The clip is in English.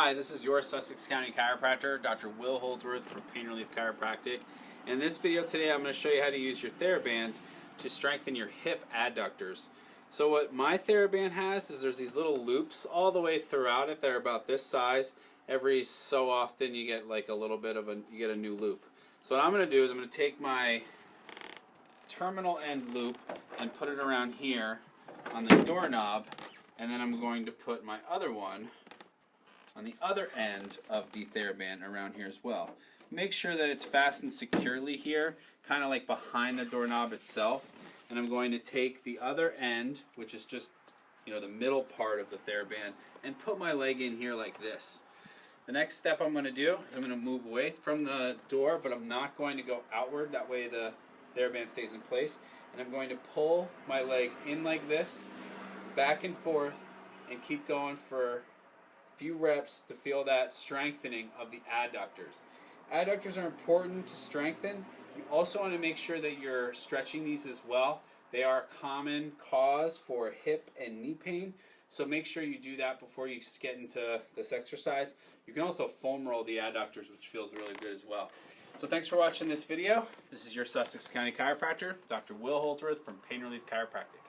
Hi, this is your Sussex County chiropractor, Dr. Will Holdsworth from Pain Relief Chiropractic. In this video today, I'm going to show you how to use your Theraband to strengthen your hip adductors. So what my Theraband has is there's these little loops all the way throughout it that are about this size. Every so often you get like a little bit of you get a new loop. So what I'm going to do is I'm going to take my terminal end loop and put it around here on the doorknob, and then I'm going to put my other one on the other end of the Theraband around here as well. Make sure that it's fastened securely here, kind of like behind the doorknob itself. And I'm going to take the other end, which is just, the middle part of the Theraband, and put my leg in here like this. The next step I'm going to do is I'm going to move away from the door, but I'm not going to go outward. That way the Theraband stays in place. And I'm going to pull my leg in like this, back and forth, and keep going for few reps to feel that strengthening of the adductors. Adductors are important to strengthen. You also want to make sure that you're stretching these as well. They are a common cause for hip and knee pain, so make sure you do that before you get into this exercise. You can also foam roll the adductors, which feels really good as well. So thanks for watching this video. This is your Sussex County chiropractor, Dr. Will Holdsworth from Pain Relief Chiropractic.